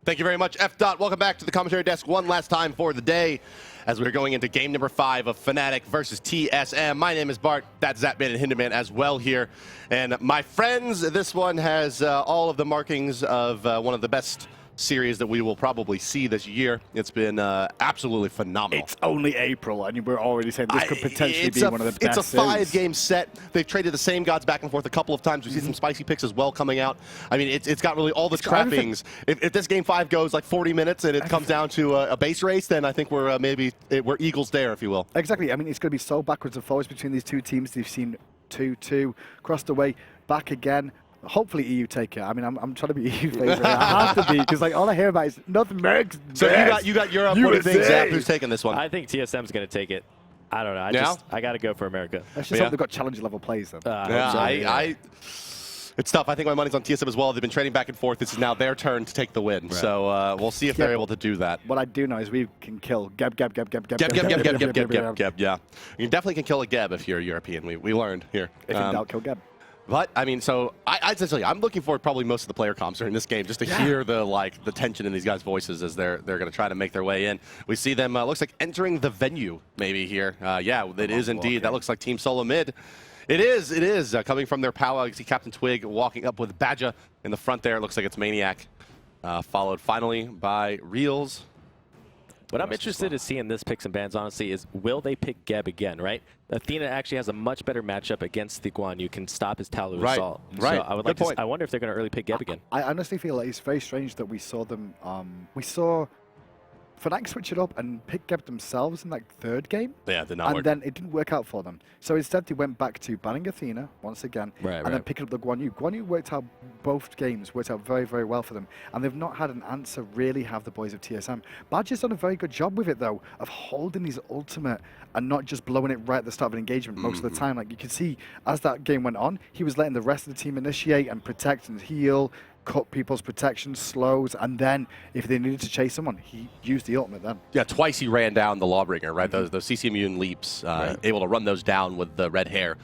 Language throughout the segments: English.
Thank you very much, F. Dot. Welcome back to the commentary desk one last time for the day as we're going into game number 5 of Fnatic versus TSM. My name is Bart. That's Zapman and Hinderman as well here. And my friends, this one has all of the markings of one of the best series that we will probably see this year. It's been absolutely phenomenal. It's only April, and we're already saying this could potentially be one of the best. It's a 5-game set. They've traded the same gods back and forth a couple of times. We see some spicy picks as well coming out. I mean, it's got really all the trappings. If this game 5 goes like 40 minutes and it comes down to a base race, then I think we're we're Eagles there, if you will. Exactly. I mean, it's going to be so backwards and forwards between these two teams. They've seen 2-2, crossed away, back again. Hopefully EU take it. I mean, I'm trying to be EU favorite. I have to be, because like all I hear about is nothing American. So you got Europe. What do you think, Zap? Who's taking this one? I think TSM's going to take it. I don't know. I got to go for America. Let's just hope they've got challenge level plays then. It's tough. I think my money's on TSM as well. They've been trading back and forth. This is now their turn to take the win. Right. So we'll see if they're able to do that. What I do know is we can kill Geb. Yeah, you definitely can kill a Geb if you're European. We learned here. If in doubt, kill Geb. But I mean, so I'm looking forward probably most of the player comps during this game just to hear the tension in these guys' voices as they're going to try to make their way in. We see them looks like entering the venue maybe here. Yeah, it is indeed. That looks like Team SoloMid. It is coming from their power. You see Captain Twig walking up with Badger in the front there. It looks like it's Maniac, followed finally by Reels. What I'm interested to see in this picks and bans, honestly, is will they pick Geb again, right? Athena actually has a much better matchup against the Guan. You can stop his Talu assault. Right. So I would I wonder if they're going to early pick Geb again. I honestly feel like it's very strange that we saw them. We saw Fnatic switch it up and pick Geb themselves in like 3rd game. Yeah, it did not work. And then it didn't work out for them. So instead they went back to banning Athena once again, and then picking up the Guan Yu. Guan Yu worked out both games, worked out very, very well for them. And they've not had an answer really have the boys of TSM. Badger's done a very good job with it though, of holding his ultimate and not just blowing it right at the start of an engagement most of the time. Like you could see as that game went on, he was letting the rest of the team initiate and protect and heal, cut people's protection, slows, and then if they needed to chase someone, he used the ultimate then. Yeah, twice he ran down the Lawbringer, right? Those CC immune leaps, able to run those down with the red hair.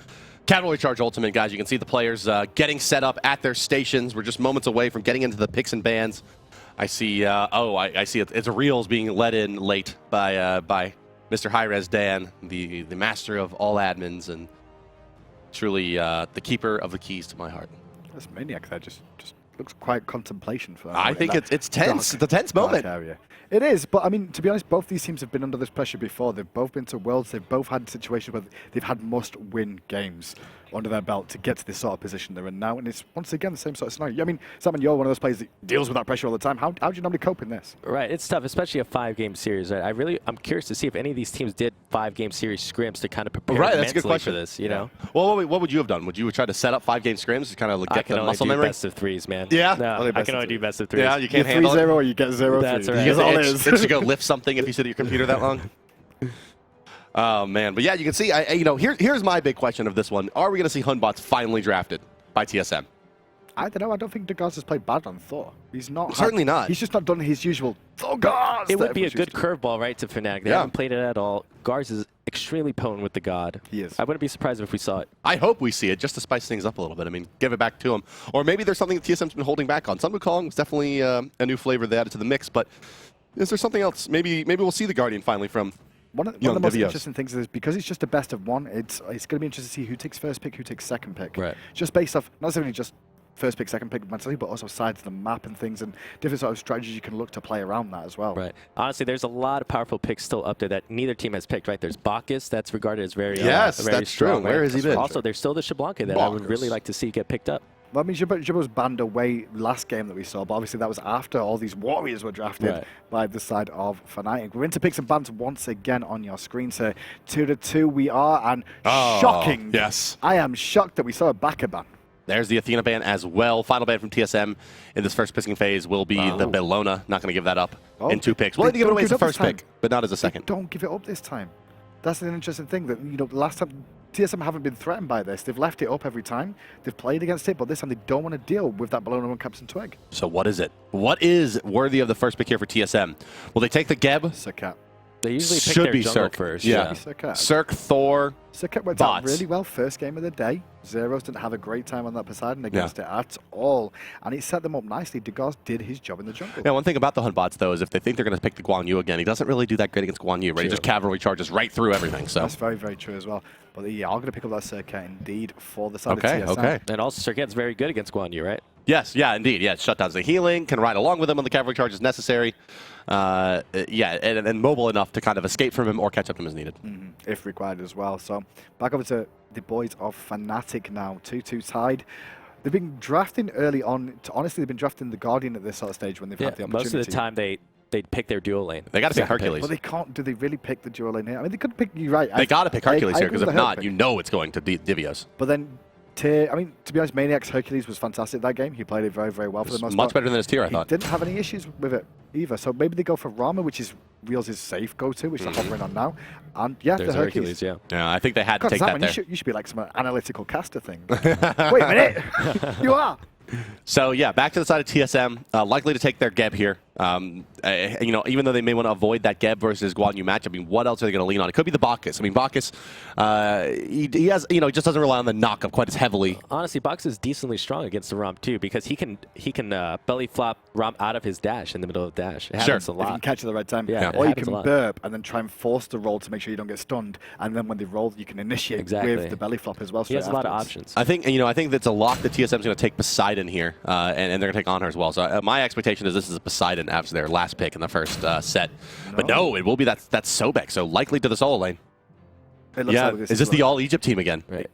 Cavalry Charge ultimate, guys. You can see the players getting set up at their stations. We're just moments away from getting into the picks and bans. I see, I see it's a Reels being led in late by Mr. Hi-Rez Dan, the master of all admins, and truly the keeper of the keys to my heart. This Maniac there just looks quite contemplation for them. I think it's tense. It's a tense moment. Area. It is, but I mean, to be honest, both these teams have been under this pressure before. They've both been to Worlds. They've both had situations where they've had must-win games under their belt to get to this sort of position they're in now. And it's, once again, the same sort of scenario. I mean, Simon, you're one of those players that deals with that pressure all the time. How do you normally cope in this? Right, it's tough, especially a 5-game series. Right? I'm curious to see if any of these teams did 5-game series scrims to kind of prepare that's a good question for this, you know? Well, what would you have done? Would you try to set up 5-game scrims to kind of get the muscle memory? Best of 3s, man. Yeah? No, I can only do best of 3s. Yeah, you can't handle 3-0 or you get 0-3. That's right. You get itch to go lift something if you sit at your computer that long. Oh, man. But yeah, you can see, here's my big question of this one. Are we going to see Hunbots finally drafted by TSM? I don't know. I don't think Dagaz has played bad on Thor. He's not. Certainly not. He's just not done his usual Thor Gars. It would be a good curveball, right, to Fnatic. They haven't played it at all. Gars is extremely potent with the god. He is. I wouldn't be surprised if we saw it. I hope we see it just to spice things up a little bit. I mean, give it back to him. Or maybe there's something that TSM's been holding back on. Sun Wukong is definitely a new flavor they added to the mix, but is there something else? Maybe we'll see the Guardian finally from One of the most interesting things is because it's just a best of one, it's going to be interesting to see who takes first pick, who takes second pick. Right. Just based off, not necessarily just first pick, second pick mentally, but also sides of the map and things and different sort of strategies you can look to play around that as well. Right. Honestly, there's a lot of powerful picks still up there that neither team has picked, right? There's Bacchus, that's regarded as very yes, very that's strong, true. Where has he been? Also, there's still the Shablanca that I would really like to see get picked up. Well, I mean, Jibba was banned away last game that we saw, but obviously that was after all these warriors were drafted by the side of Fnatic. We're into picks and bans once again on your screens here. 2-2 we are, and shocking. Yes. I am shocked that we saw a backer ban. There's the Athena ban as well. Final ban from TSM in this first picking phase will be the Bellona. Not going to give that up in 2 picks. Well, they give it away as the first pick, but not as a second. Don't give it up this time. That's an interesting thing that, last time TSM haven't been threatened by this. They've left it up every time. They've played against it, but this time they don't want to deal with that Bellona on Captain Twig. So what is it? What is worthy of the first pick here for TSM? Will they take the Geb? Serqet. They usually pick Should their be jungle Serqet. first. Yeah. Serqet. Serq, Thor, Serqet went out bots. really well first game of the day. Zeros didn't have a great time on that Poseidon against it at all. And it set them up nicely. Degaz did his job in the jungle. Yeah, one thing about the Hunt bots, though, is if they think they're going to pick the Guan Yu again, he doesn't really do that great against Guan Yu, right? He just cavalry charges right through everything. So that's very, very true as well. But they are going to pick up that Serqet indeed for the side of okay, TSM. okay. And also, Serqet's very good against Guan Yu, right? Yes, yeah, indeed. Yeah, shutdowns the healing, can ride along with him when the cavalry charge is necessary. Yeah, and mobile enough to kind of escape from him or catch up to him as needed. If required as well. So back over to the boys of Fnatic now, 2-2 tied. They've been drafting early on. Honestly, they've been drafting the Guardian at this sort of stage when they've had the opportunity. Most of the time they'd pick their dual lane. They got to pick Hercules. But they can't. Do they really pick the dual lane here? I mean, they could pick you right. They got to pick Hercules here because if not, pick. you know it's going to be Divios. But then, I mean, to be honest, Maniac's Hercules was fantastic that game. He played it very, very well for the most part. Much better than his tier, I thought. He didn't have any issues with it either. So maybe they go for Rama, which is Reels' safe go-to, which they're hovering on now. And yeah, there's the Hercules. Yeah, I think they had to God, take that there. You should be like some analytical caster thing. Wait a minute. You are. So yeah, back to the side of TSM, likely to take their Geb here. You know, even though they may want to avoid that Geb versus Guan Yu match, I mean, what else are they going to lean on? It could be the Bacchus. I mean, Bacchus, he has, you know, he just doesn't rely on the knock-up quite as heavily. Honestly, Bacchus is decently strong against the Rom too, because he can belly flop Rom out of his dash in the middle of the dash. It happens a lot. If you can catch it at the right time. Yeah, or you can burp and then try and force the roll to make sure you don't get stunned, and then when they roll, you can initiate with the belly flop as well. He has a lot of options. I think, you know, I think that's a lock that TSM is going to take Poseidon here, and they're going to take Anhur as well. So my expectation is this is a Poseidon after their last pick in the first set. But no, it will be that Sobek, so likely to the solo lane. Yeah, like is this the all-Egypt team again? Right.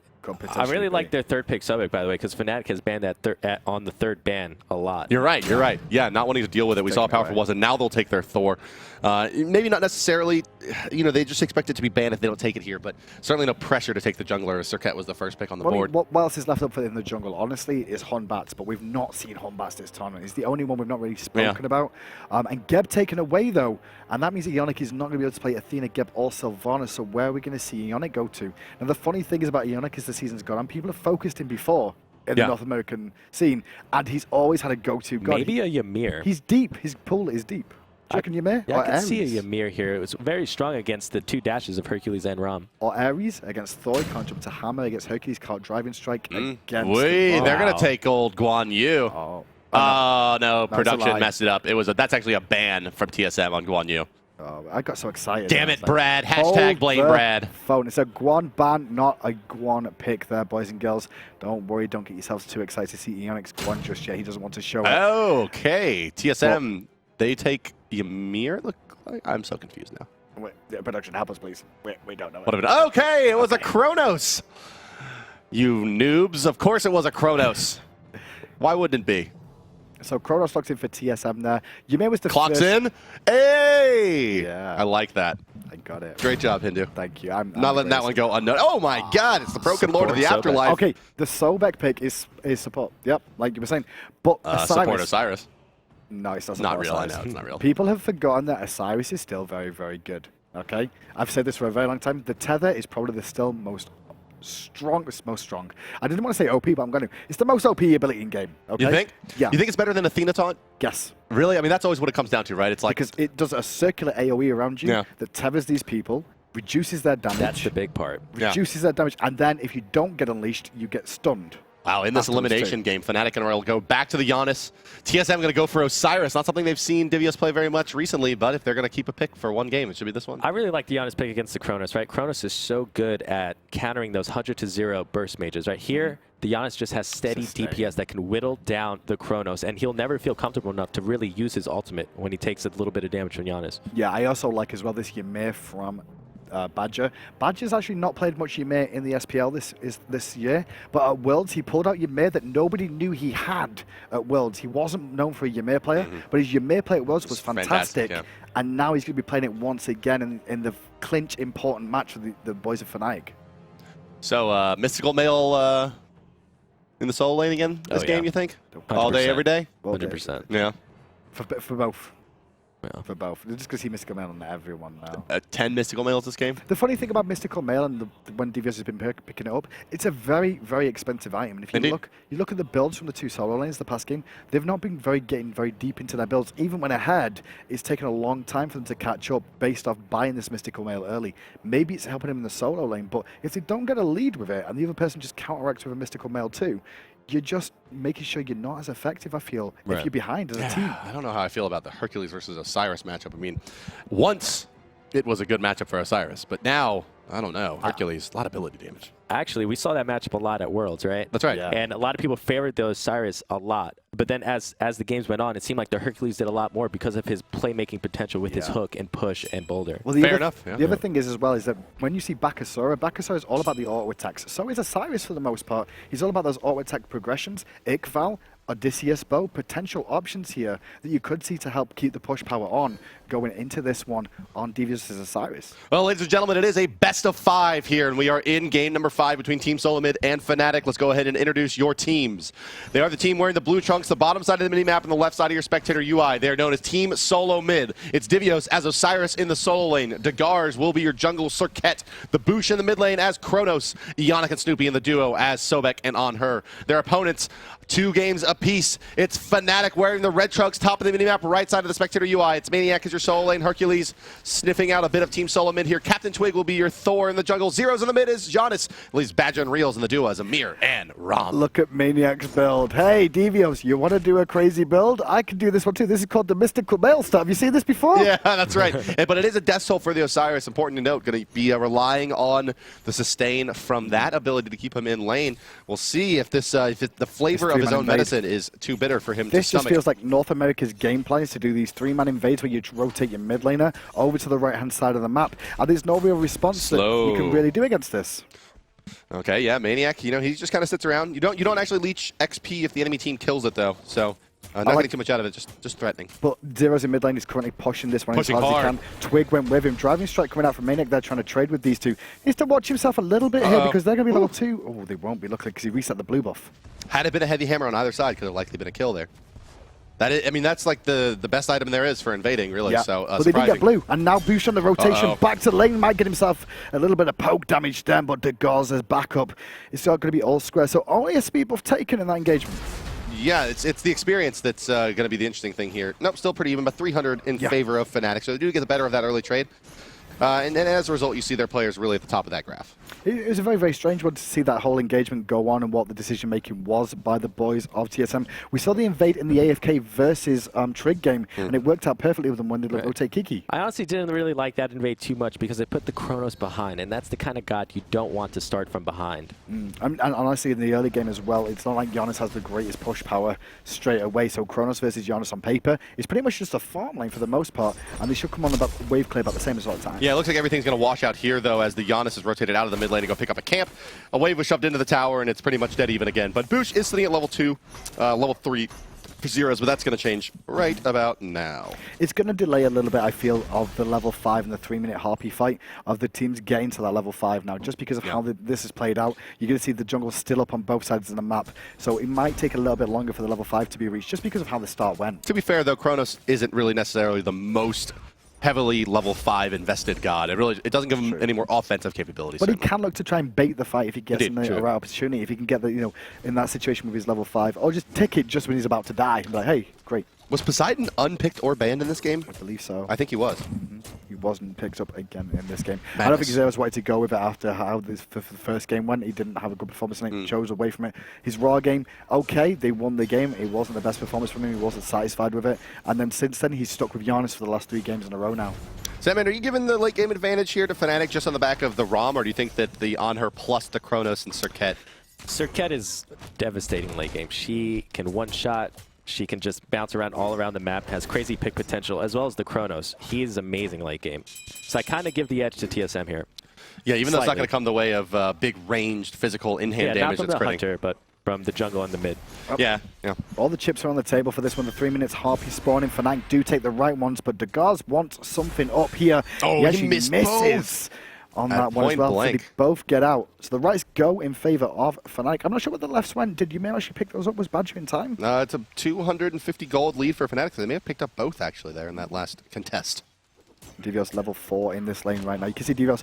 I really like their third pick Sobek, by the way, because Fnatic has banned that on the third ban a lot. You're right, you're right. Yeah, not wanting to deal with it. We saw how powerful it was, and now they'll take their Thor. Maybe not necessarily, you know, they just expect it to be banned if they don't take it here, but certainly no pressure to take the jungler. Serqet was the first pick on the board. What else is left up for in the jungle, honestly, is Honbats, but we've not seen Honbats this tournament. He's the only one we've not really spoken about. And Geb taken away, though, and that means that Ionic is not going to be able to play Athena, Geb, or Sylvanas, so where are we going to see Ionic go to? Now, the funny thing is about Ionic is the season's gone on. People have focused him before in the North American scene, and he's always had a go-to god. Maybe a Ymir. He's deep. His pool is deep. Do you reckon Ymir? Yeah, I can see a Ymir here. It was very strong against the two dashes of Hercules and Ram. Or Ares against Thor, can't jump to hammer against Hercules, can't driving strike against they're going to take old Guan Yu. Oh, no, production messed it up. That's actually a ban from TSM on Guan Yu. Oh, I got so excited. Damn it, Brad. Hashtag blame Brad. Phone. It's a Guan ban, not a Guan pick there, boys and girls. Don't worry. Don't get yourselves too excited to see Ionic's Guan just yet. He doesn't want to show it. Okay. TSM, they take Ymir? Look, I'm so confused now. Wait, production, help us, please. We don't know. Okay, it was a Chronos. You noobs. Of course it was a Chronos. Why wouldn't it be? So Chronos locked in for TSM there. Ymir was the Clocks first. in. Hey! Yeah. I like that. I got it. Great job, Hindu. Thank you. I'm not letting that one go unnoticed. Oh my God! It's the broken lord of the afterlife. Okay, the Sobek pick is support. Yep, like you were saying. But support Osiris. No, it's not real. I know it's not real. People have forgotten that Osiris is still very, very good. Okay, I've said this for a very long time. The tether is probably the still most strong. I didn't want to say OP, but I'm going to. It's the most OP ability in game. Okay? You think? Yeah. You think it's better than Athena taunt? Yes. Really? I mean, that's always what it comes down to, right? It's like because it does a circular AOE around you that tethers these people, reduces their damage. That's the big part. Reduces their damage, and then if you don't get unleashed, you get stunned. Wow, in this elimination game, Fnatic and Royal go back to the Janus. TSM going to go for Osiris. Not something they've seen Divios play very much recently, but if they're going to keep a pick for one game, it should be this one. I really like the Janus pick against the Chronos, right? Chronos is so good at countering those 100-0 burst mages, right? Here, the Janus just has steady DPS that can whittle down the Chronos, and he'll never feel comfortable enough to really use his ultimate when he takes a little bit of damage from Janus. Yeah, I also like as well this Ymir from Badger. Badger's actually not played much Ymir in the SPL this year, but at Worlds he pulled out Ymir that nobody knew he had at Worlds. He wasn't known for a Ymir player, but his Ymir play at Worlds was fantastic, and now he's going to be playing it once again in the clinch important match with the boys of Fnatic. So Mystical Male in the solo lane again this game, you think? 100%. All day, every day? 100%. Yeah. For both. for both. They're just going to see Mystical Mail on everyone now. 10 Mystical Mails this game? The funny thing about Mystical Mail and when Devious has been picking it up, it's a very, very expensive item. And if you look at the builds from the two solo lanes the past game, they've not been getting very deep into their builds. Even when ahead, it's taken a long time for them to catch up based off buying this Mystical Mail early. Maybe it's helping them in the solo lane, but if they don't get a lead with it and the other person just counteracts with a Mystical Mail too, you're just making sure you're not as effective, I feel, if you're behind as a team. I don't know how I feel about the Hercules versus Osiris matchup. I mean, once it was a good matchup for Osiris, but now, I don't know. Hercules, a lot of ability damage. Actually, we saw that matchup a lot at Worlds, right? That's right. Yeah. And a lot of people favored the Osiris a lot. But then as the games went on, it seemed like the Hercules did a lot more because of his playmaking potential with his hook and push and boulder. Well, Fair enough. The other thing is as well is that when you see Bakasura is all about the auto attacks. So is Osiris for the most part. He's all about those auto attack progressions. Iqval, Odysseus Bow, potential options here that you could see to help keep the push power on going into this one on Devious versus Osiris. Well, ladies and gentlemen, it is a best of 5 here, and we are in game number 5 between Team SoloMid and Fnatic. Let's go ahead and introduce your teams. They are the team wearing the blue trunks, the bottom side of the minimap, and the left side of your spectator UI. They are known as Team SoloMid. It's Devious as Osiris in the solo lane. Dagars will be your jungle Serqet. The Boosh in the mid lane as Chronos. Yannick and Snoopy in the duo as Sobek and Anhur. Their opponents, 2 games apiece. It's Fnatic wearing the red trunks, top of the minimap, right side of the spectator UI. It's Maniac as your solo lane. Hercules sniffing out a bit of Team SoloMid here. Captain Twig will be your Thor in the jungle. Zeros in the mid is Janus. Leaves Badger and Reels in the duo as Ymir and Rama. Look at Maniac's build. Hey, Devious, you want to do a crazy build? I can do this one too. This is called the Mystical Mail stuff. Have you seen this before? Yeah, that's right. But it is a death toll for the Osiris. Important to note, going to be relying on the sustain from that ability to keep him in lane. We'll see if this the flavor of his own medicine is too bitter for him to This stomach. just feels like North America's game plan is to do these 3-man invades where you rotate your mid laner over to the right-hand side of the map. And there's no real response that you can really do against this. Okay, yeah, Maniac, you know, he just kind of sits around. You don't actually leech XP if the enemy team kills it, though. So not getting too much out of it, just threatening. But Zeros in mid lane is currently pushing this one Pushing as hard as hard. he can. Twig went with him. Driving strike coming out from Maniac. They're trying to trade with these two. He needs to watch himself a little bit here because they're going to be level 2. Oh, they won't be, luckily, because he reset the blue buff. Had it been a heavy hammer on either side, could have likely been a kill there. That is, I mean, that's like the best item there is for invading, really. Yeah. So, but they did get blue, and now Boosh on the rotation. Back to lane, might get himself a little bit of poke damage then, but Dagars as backup. It's not going to be all square, so only a speed buff taken in that engagement. Yeah, it's the experience that's going to be the interesting thing here. Nope, still pretty even, but 300 in favor of Fnatic, so they do get the better of that early trade. And then as a result, you see their players really at the top of that graph. It was a very, very strange one to see that whole engagement go on and what the decision-making was by the boys of TSM. We saw the invade in the AFK versus Trig game, and it worked out perfectly with them when they rotate Kiki. I honestly didn't really like that invade too much because they put the Chronos behind, and that's the kind of god you don't want to start from behind. And honestly, in the early game as well, it's not like Janus has the greatest push power straight away, so Chronos versus Janus on paper is pretty much just a farm lane for the most part, and they should come on about wave clear about the same as all the time. Yeah, it looks like everything's going to wash out here, though, as the Janus is rotated out of the mid lane to go pick up a camp. A wave was shoved into the tower, and it's pretty much dead even again. But Boosh is sitting at level 2, level 3 for Zeros, but that's going to change right about now. It's going to delay a little bit, I feel, of the level 5 and the 3-minute Harpy fight of the teams getting to that level 5 now. Just because of how this is played out, you're going to see the jungle still up on both sides of the map. So it might take a little bit longer for the level 5 to be reached, just because of how the start went. To be fair, though, Chronos isn't really necessarily the most heavily level 5 invested god. It doesn't give him any more offensive capabilities. But he can look to try and bait the fight if he gets in the right opportunity. If he can get the, in that situation with his level 5, or just tick it just when he's about to die. Like, hey, great. Was Poseidon unpicked or banned in this game? I believe so. I think he was. He wasn't picked up again in this game. Madness. I don't think Zeros wanted to go with it after how the first game went. He didn't have a good performance and he chose away from it. His Raw game, okay, they won the game. It wasn't the best performance from him. He wasn't satisfied with it. And then since then, he's stuck with Janus for the last 3 games in a row now. Sandman, are you giving the late game advantage here to Fnatic just on the back of the Rama, or do you think that the Anhur plus the Chronos and Serqet? Serqet is devastating late game. She can one-shot. She can just bounce around all around the map, has crazy pick potential, as well as the Chronos. He is amazing late game. So I kind of give the edge to TSM here. Yeah, even though it's not going to come the way of big ranged physical in-hand damage not from that's the critting. Hunter, but from the jungle and the mid. Yeah. All the chips are on the table for this one. The 3 minutes Harpy spawning. Fnatic do take the right ones, but Dagars wants something up here. Oh, he he actually missed misses. on that one as well. So they both get out. So the rights go in favor of Fnatic. I'm not sure what the lefts went. Did Ymir actually pick those up? Was Badger in time? It's a 250 gold lead for Fnatic. They may have picked up both, actually, there in that last contest. Devios level 4 in this lane right now. You can see Devios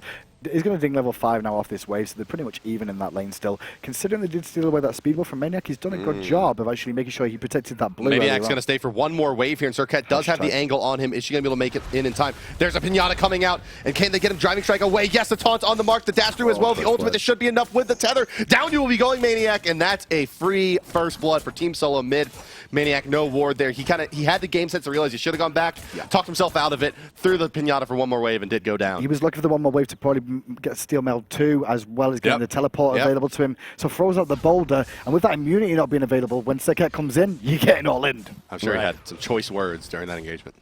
is going to ding level 5 now off this wave, so they're pretty much even in that lane still. Considering they did steal away that speed buff from Maniac, he's done a good job of actually making sure he protected that blue. Maniac's going to stay for one more wave here, and Serqet does have the angle on him. Is she going to be able to make it in time? There's a Pinata coming out, and can they get him driving strike away? Yes, the taunt's on the mark, the dash through as well. The ultimate, this should be enough with the tether. Down you will be going, Maniac, and that's a free first blood for Team SoloMid. Maniac, no ward there. He had the game sense to realize he should have gone back, talked himself out of it, threw the Pinata for one more wave, and did go down. He was looking for the one more wave to probably get Steel Mail 2, as well as getting the teleport available to him. So throws out the boulder, and with that immunity not being available, when Serqet comes in, you're getting all in. I'm sure he had some choice words during that engagement.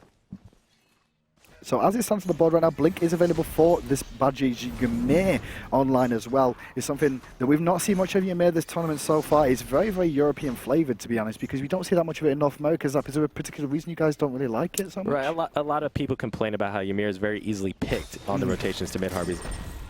So as it stands on the board right now, Blink is available for this Badger. Ymir online as well is something that we've not seen much of Ymir this tournament so far. It's very, very European flavoured, to be honest, because we don't see that much of it in North America. Is there a particular reason you guys don't really like it so much? Right, a lot of people complain about how Ymir is very easily picked on the rotations to mid-Harvey's.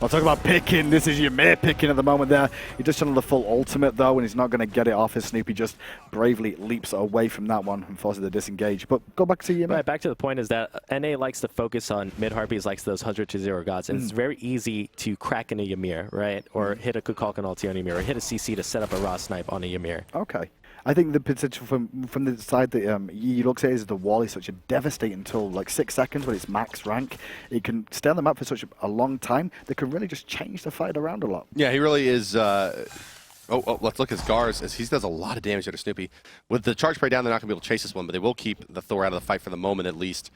I'll talk about picking. This is Ymir picking at the moment there. He just channeled the full ultimate though, and he's not going to get it off as Snoopy just bravely leaps away from that one and forces the disengage. But go back to Ymir. Right, back to the point is that NA likes to focus on mid-Harpies, likes those 100-0 gods, and it's very easy to crack into Ymir, right? Or hit a Kukulkan ulti on Ymir, or hit a CC to set up a raw snipe on a Ymir. Okay. I think the potential from the side that he looks at is the wall is such a devastating tool. Like 6 seconds when it's max rank, it can stay on the map for such a long time. That can really just change the fight around a lot. Yeah, he really is. Let's look at Gars, as he does a lot of damage to Snoopy. With the charge spray down, they're not going to be able to chase this one, but they will keep the Thor out of the fight for the moment at least.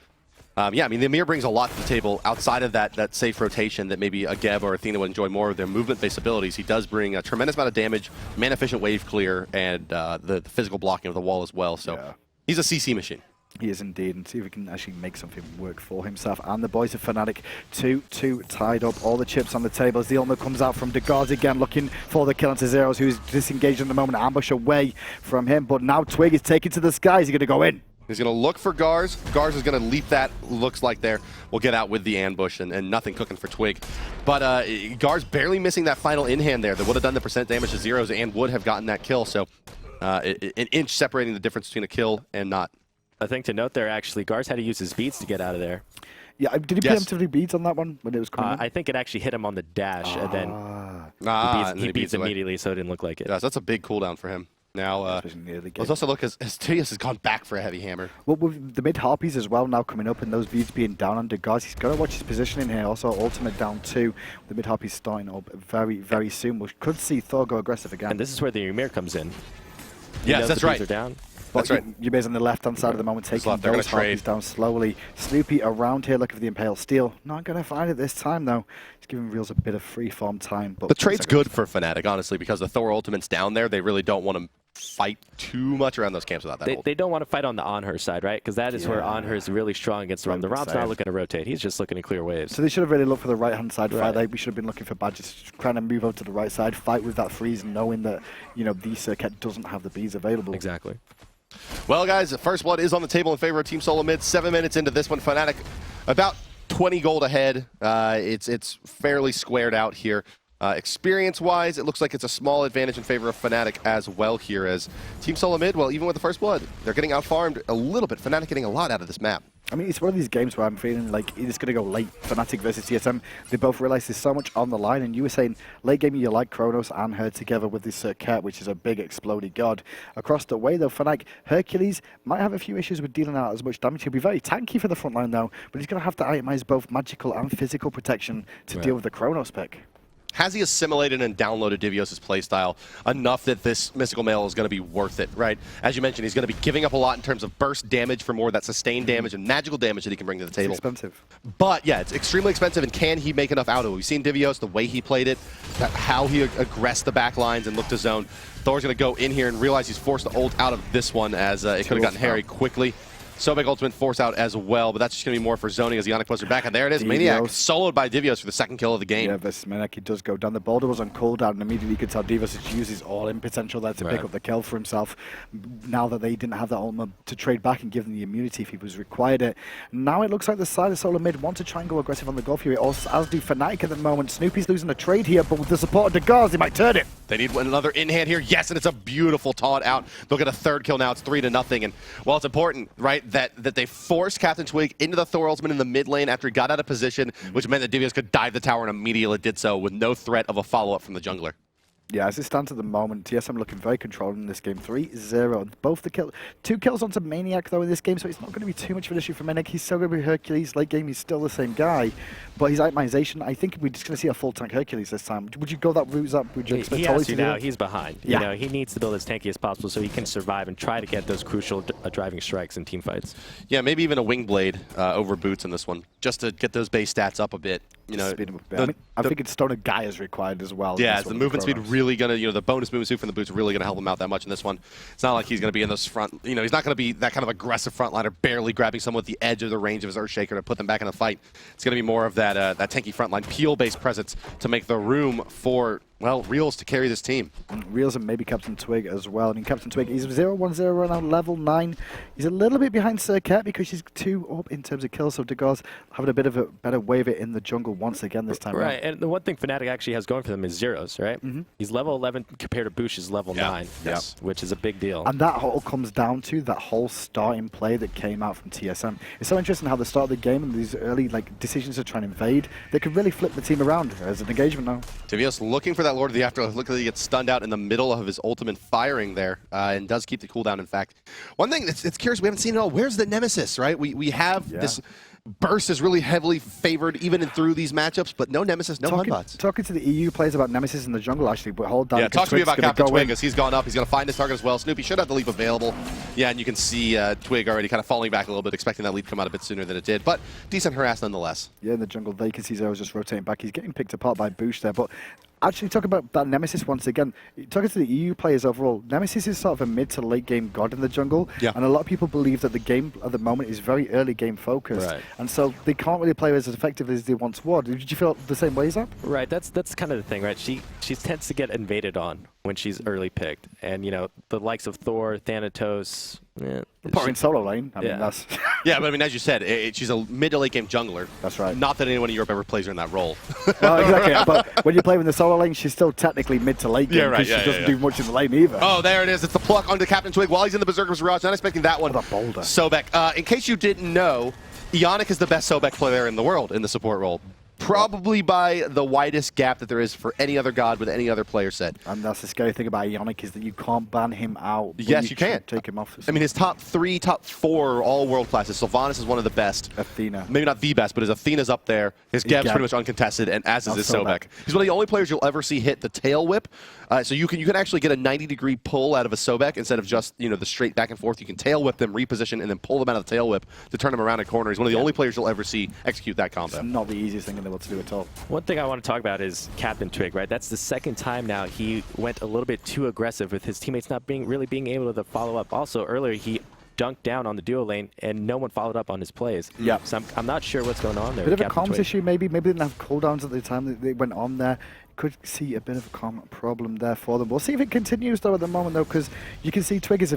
Yeah, I mean, the Ymir brings a lot to the table outside of that safe rotation that maybe a Geb or Athena would enjoy more of their movement-based abilities. He does bring a tremendous amount of damage, man-efficient wave clear, and the physical blocking of the wall as well. So he's a CC machine. He is indeed, and see if he can actually make something work for himself. And the boys of Fnatic, 2-2 tied up, all the chips on the table as the ultimate comes out from Degars again, looking for the kill onto Zeros, who's disengaged at the moment, ambush away from him. But now Twig is taken to the sky. Is he going to go in? He's going to look for Gars. Gars is going to leap that, looks like there. We'll get out with the ambush and nothing cooking for Twig. But Gars barely missing that final in-hand there that would have done the percent damage to Zeros and would have gotten that kill. So an inch separating the difference between a kill and not. I think to note there, actually, Gars had to use his beads to get out of there. Yeah, did he preemptively beads on that one when it was coming in? I think it actually hit him on the dash, and then he beats immediately, so it didn't look like it. Yes, that's a big cooldown for him. Now, let's also look as Tias has gone back for a heavy hammer. Well, with the mid-Harpies as well now coming up and those beads being down on Degars, he's got to watch his positioning here. Also, ultimate down 2. The mid-Harpies starting up very, very soon. We could see Thor go aggressive again. And this is where the Ymir comes in. Yes, that's right. Are down. That's right. Ymir's on the left-hand side at the moment, taking those Harpies down slowly. Snoopy around here looking for the Impale Steel. Not going to find it this time, though. He's giving Reels a bit of free-form time. But the trade's good for Fnatic, honestly, because the Thor ultimate's down there. They really don't want to fight too much around those camps without that ult. They don't want to fight on the Anhur side, right? Because that is where Anhur is really strong against the Ram. The Ram's not looking to rotate. He's just looking to clear waves. So they should have really looked for the right-hand side fight. We should have been looking for Badgers trying to move over to the right side, fight with that freeze, knowing that, the Serqet doesn't have the bees available. Exactly. Well, guys, the first blood is on the table in favor of Team SoloMid. 7 minutes into this one, Fnatic about 20 gold ahead. It's fairly squared out here. Experience-wise, it looks like it's a small advantage in favor of Fnatic as well here, as Team SoloMid, well, even with the first blood, they're getting out-farmed a little bit. Fnatic getting a lot out of this map. I mean, it's one of these games where I'm feeling like it's going to go late. Fnatic versus TSM, they both realize there's so much on the line, and you were saying late game you like Chronos and Anhur together with this Serqet, which is a big exploding god. Across the way, though, Fnatic, Hercules might have a few issues with dealing out as much damage. He'll be very tanky for the front line, though, but he's going to have to itemize both magical and physical protection to deal with the Chronos pick. Has he assimilated and downloaded Divios' playstyle enough that this Mystical Mail is going to be worth it, right? As you mentioned, he's going to be giving up a lot in terms of burst damage for more of that sustained damage and magical damage that he can bring to the table. It's expensive. But, yeah, it's extremely expensive, and can he make enough out of it? We've seen Divios, the way he played it, how he aggressed the back lines and looked to zone. Thor's going to go in here and realize he's forced to ult out of this one, as it could have gotten hairy quickly. Sobek ultimate force out as well, but that's just going to be more for zoning as the Onyx Buster back. And there it is, Maniac soloed by Divios for the second kill of the game. Yeah, this Maniac, he does go down. The boulder was on cooldown, and immediately you could tell Divios has used his all-in potential there to pick up the kill for himself. Now that they didn't have that ultimate to trade back and give them the immunity if he was required it. Now it looks like the side of SoloMid want to try and go aggressive on the Gulf here, as do Fnatic at the moment. Snoopy's losing a trade here, but with the support of Degaz, he might turn it. They need another in-hand here. Yes, and it's a beautiful taunt out. They'll get a third kill now. It's 3-0. And while it's important, right, that they forced Captain Twig into the Thor ultimate in the mid lane after he got out of position, which meant that Divios could dive the tower and immediately did so with no threat of a follow-up from the jungler. Yeah, as it stands at the moment, TSM looking very controlled in this game. 3-0. Both the kill, 2 kills onto Maniac though in this game, so it's not going to be too much of an issue for Maniac. He's still going to be Hercules. Late game, he's still the same guy, but his itemization, I think we're just going to see a full tank Hercules this time. Would you go that route, Zap? Would you expect he Tolly has to to do now. that? He's behind. Yeah. You know, he needs to build as tanky as possible so he can survive and try to get those crucial driving strikes in team fights. Yeah, maybe even a wing blade over boots in this one, just to get those base stats up a bit. You know, Speed him up a bit. I mean, I think it's Stoner Guy is required as well. Yeah, the movement speed really gonna, the bonus movement speed from the boots really gonna help him out that much in this one. It's not like he's gonna be in those front, he's not gonna be that kind of aggressive frontliner, barely grabbing someone at the edge of the range of his Earthshaker to put them back in a fight. It's gonna be more of that that tanky frontline, peel-based presence to make the room for, well, Reels to carry this team. Reels and maybe Captain Twig as well. I mean, Captain Twig, he's 0-1-0 right now, level 9. He's a little bit behind Serqet because she's 2 up in terms of kills, so Degaz having a bit of a better way of it in the jungle once again this time. Right, and the one thing Fnatic actually has going for them is zeros, right? He's level 11 compared to Boosh is level 9, which is a big deal. And that all comes down to that whole starting play that came out from TSM. It's so interesting how the start of the game and these early decisions to try and invade, they could really flip the team around as an engagement now. Divios looking for that Lord of the Afterlife. Look at he gets stunned out in the middle of his ultimate firing there, and does keep the cooldown, in fact. One thing that's curious, we haven't seen it all. Where's the Nemesis, right? We have this burst is really heavily favored even through these matchups, but no Nemesis, no Mudbots. Talking to the EU players about Nemesis in the jungle, actually, but hold down. Yeah, talk to me about Captain Twig as he's gone up. He's going to find his target as well. Snoopy should have the leap available. Yeah, and you can see Twig already kind of falling back a little bit, expecting that leap to come out a bit sooner than it did, but decent harass nonetheless. Yeah, in the jungle, they can see Zero's just rotating back. He's getting picked apart by Boosh there, but actually talk about that Nemesis once again. Talking to the EU players overall, Nemesis is sort of a mid to late game god in the jungle, and a lot of people believe that the game at the moment is very early game focused, and so they can't really play as effectively as they once would. Did you feel the same way, Zap? Right, that's kind of the thing, right? She tends to get invaded on when she's early picked, and the likes of Thor, Thanatos. In solo lane. I mean, that's yeah, but I mean, as you said, she's a mid to late game jungler. That's right. Not that anyone in Europe ever plays her in that role. Well, exactly. But when you play in the solo lane, she's still technically mid to late game. Yeah, right. She doesn't do much in the lane either. Oh, there it is. It's the pluck onto Captain Twig while he's in the Berserker's Rush. Not expecting that one. What a boulder. Sobek. In case you didn't know, Ionic is the best Sobek player in the world in the support role. Probably by the widest gap that there is for any other god with any other player set. And that's the scary thing about Ionic is that you can't ban him out. Yes, you can. Take him off. I mean, his top 3, top 4 are all world classes. Sylvanas is one of the best. Athena. Maybe not the best, but his Athena's up there. His Geb's pretty much uncontested, and as is his Sobek. He's one of the only players you'll ever see hit the tail whip. So you can actually get a 90-degree pull out of a Sobek instead of just the straight back and forth. You can tail whip them, reposition, and then pull them out of the tail whip to turn them around a corner. He's one of the only players you'll ever see execute that combo. It's not the easiest thing in the world to do at all. One thing I want to talk about is Captain Twig, right? That's the second time now he went a little bit too aggressive with his teammates not really being able to follow up. Also, earlier he dunked down on the duo lane and no one followed up on his plays. Yeah. So I'm not sure what's going on there. Bit of a Captain comms Twig. issue maybe. Maybe they didn't have cooldowns at the time that they went on there. Could see a bit of a comm problem there for them. We'll see if it continues though at the moment though, because you can see Twig is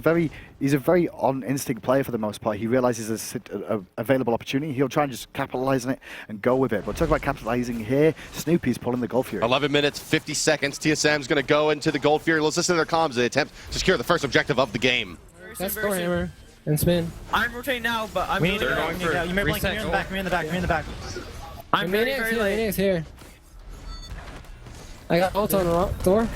he's a very on instinct player for the most part. He realizes a available opportunity. He'll try and just capitalize on it and go with it. But talk about capitalizing here. Snoopy's pulling the Gold Fury. 11 minutes, 50 seconds. TSM's going to go into the Gold Fury. Let's listen to their comms. They attempt to secure the first objective of the game. That's Thor hammer and spin. I'm rotating now, but I'm really going for you may blink me in the back, me in the back, me in the back. I'm very late. Maniac's here. I got ult on Thor.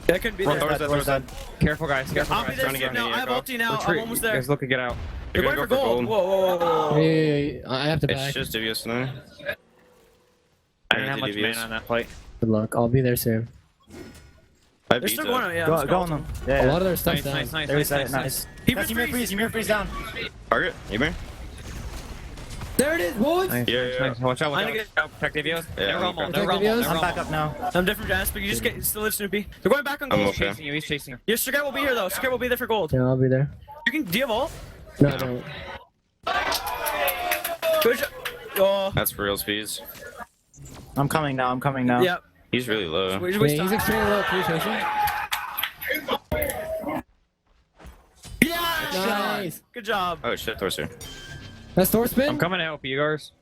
That could be Thor's dead. Careful, guys. Careful, I'll be guys. there Trying to get now. I have ulti now. I'm almost there. You guys look to get out. They're going for gold. Whoa. Hey, I have to back. It's just Divios now. I didn't have much mana on that fight. Good luck. I'll be there soon. They're still going on. Yeah, go on them. A lot of their stuff's down. Nice. Ymir freeze down. Target, Ymir. There it is, boys! Yeah. Watch out. Protect Divios. No Rama. I'm back up now. I'm different Janus, but you just still live Snoopy. They're going back on gold. He's chasing you. Your Serqet will be here though. Serqet will be there for gold. Yeah, I'll be there. You can. Do you have ult? No, don't. Push. Oh. That's for real speeds. I'm coming now. I'm coming now. Yep. He's really low. Yeah, he's extremely low. Appreciation. Yeah. Nice. Good job. Oh shit, Thor's here. That's Thor spin. I'm coming to help you guys.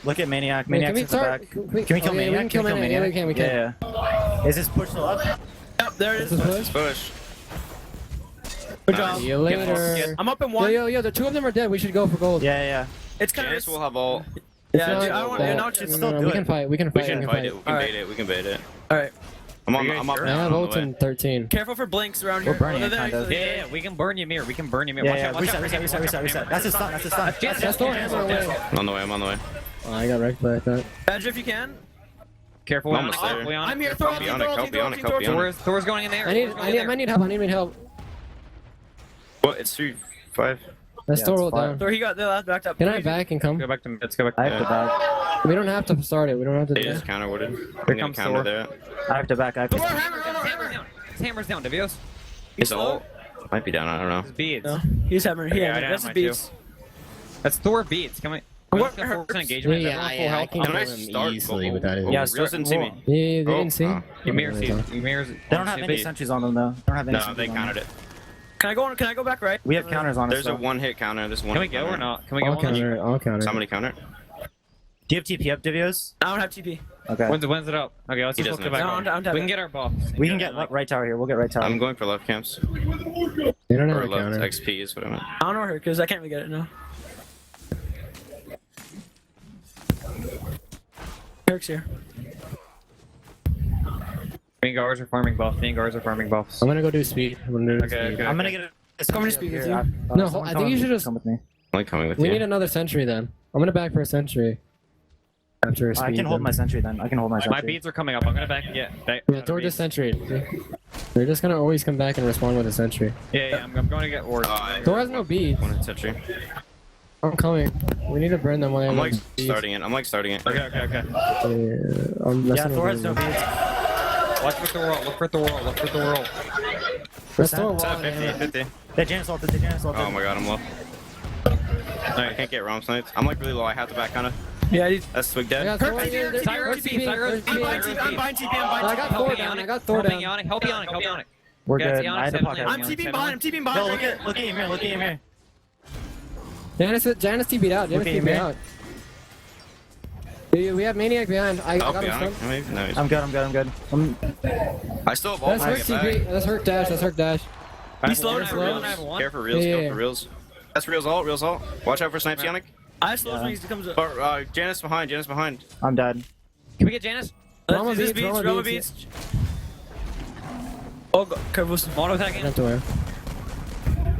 Look at Maniac. Wait, Maniac's can we at the start? back. Can we Can we kill oh, yeah, Maniac? We can kill Maniac. Yeah, we can. We can. Yeah. Is this push still up? Yep, there it This is is. push. Push. Good job. See you later. I'm up in Yo, one. yo, the two of them are dead. We should go for gold. Yeah, yeah. It's kind Janus of. will have all. Yeah, not dude, I don't want that. to. No, should just still do we it. can fight. We can We fight. can fight it. We can Alright. bait it. We can bait it. All right. I'm Are you guys up sure? I now. have On ults the way. in 13. Careful for blinks around We're here. burning Oh, it, they're kind of. there. Yeah, we can burn Ymir. We can burn Ymir. Yeah, Watch yeah. out, watch out. Reset. That's a stun. That's a stun. That's Thor hammer away. I'm on the way. I'm on the way. Oh, I got wrecked by that. Badge if you can. Careful. Almost there. I'm here. Throw Be on it. Help be on it. Help be on it. Thor's going in there. I need help. I need help. What? It's 3-5. Let's Yeah, Thor it's roll fine. down. Thor, he got the last backed up. Can I back and come? Go back to. Let's go back. I have to back. We don't have to start it. We don't have to. They do just it. counter wooded. Here I'm gonna comes counter Thor. there. I have to back. I have to Thor, back. hammer. His hammer's down, Devios. He's ult. Might be down. I don't know. His beads. No, he's hammer. He Yeah, I hammer. didn't That's have his my beats. That's Thor beats. Come on. What? What's the 4% engagement? Yeah, Everyone full I health? can Can I kill him start easily goal? without it. Yeah, Reels didn't see me. Yeah, they Oh, didn't see. oh. Ymir sees. Ymir's. They don't have any sentries on them though. They don't have any No, sentries they on countered them. it. Can I go on? Can I go back right? We have counters on us. There's a though. one-hit counter. This one. Can we go or not? Can we go I'll on this? counter. I'll counter. Somebody counter. Do you have TP up, Divios? I don't have TP. Okay. When's it up? Okay, let's He just doesn't go back have on. it. I'm tapping. We can get our buffs. We can get right tower here. We'll get right tower. I'm going for left camps. They don't have Or a left counter. XP is what I meant. I don't know her because I can't really get it now. Eric's here. Me and guards are farming buffs. Me and guards are farming buffs. I'm gonna go do speed. I'm gonna do Okay, speed. okay. I'm gonna get a. Coming to speak with you. No, someone I think come you with- should just- come with me. I'm like coming with We you. need another sentry then. I'm gonna back for a sentry. After a speed. I can hold then. my sentry then. I can hold my sentry. My beads are coming up. I'm gonna back. Yeah. Yeah, Thor just sentry. They're just gonna always come back and respond with a sentry. Yeah. I'm going to get ward. Thor has no beads. One hit sentry. I'm coming. We need to burn them when I'm they like have beads. starting it. I'm like starting it. Okay. Yeah, I'm Yeah, messing Thor with has no them. beads. Watch for Thor ult. Look for Thor ult. Look for Thor ult. Let's Thor It's wall. at 50, 50. They Janus ulted. They Janus ulted. Oh my god, I'm low. I can't get Rom sniped. I'm like really low. I have to back kinda. Yeah, he's. That's Twig I dead. got Thor Hercules here. here, There's Cyrus Hercules beat, beat, Cyrus Hercules beat, beat. I'm buying TP. I'm I buying got TP. Thor down. I got Thor down. Help Ionic. We're Yeah, good. it's Janus, I had to it's pocket. Janus. I'm TPing behind. I'm TPing Go behind. look at Ymir. Look at Ymir. Janus TP'd out. Janus Okay, TP'd man. out. We have Maniac behind. I Oh, got him Bionic. stunned. Maybe? No, he's- I'm good. I'm good. I'm good. I still have ult. That's I Herc get TP. back. That's Herc dash. That's Herc dash. He's slow. I have one. Care for reels. Yeah. Go for reels. That's reels ult. Reels ult. Watch out for snipes, Yannick. I slow when he comes up. Or Janus behind. Janus behind. I'm dead. Can we get Janus? Rama This beats, beats. Rama Rama beats. beats. Oh, careful. Auto I don't attacking. have to wear.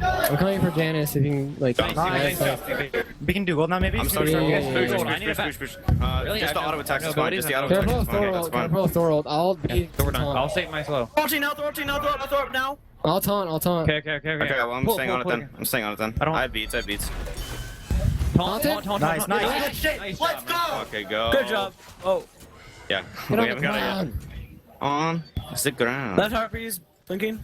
I'm coming for Janus if you can, like, Nice. We can do gold now, maybe. I'm sorry. Yeah, Sorry. yeah, Push, yeah, push, yeah. push, push, push, push. Really? Just the I have auto attacks no is fine. abilities Just the on auto that. attacks Careful is of fine. Yeah, Thor that's ult. fine. Careful of Thor ult. I'll be Thor down. I'll taunt. save my slow. Thorty now. Thorty now. Thor now. I'll taunt. I'll taunt. Okay. Okay, well, I'm Pull, staying pull, on it pull then. again. I'm staying on it then. I don't- I have beats. I have beats. Taunt. Nice, nice. Nice Let's job, go. Okay, go. Good job. Oh, Yeah. Get We on the haven't got it yet. ground. On the ground. left heart, please. Blinking.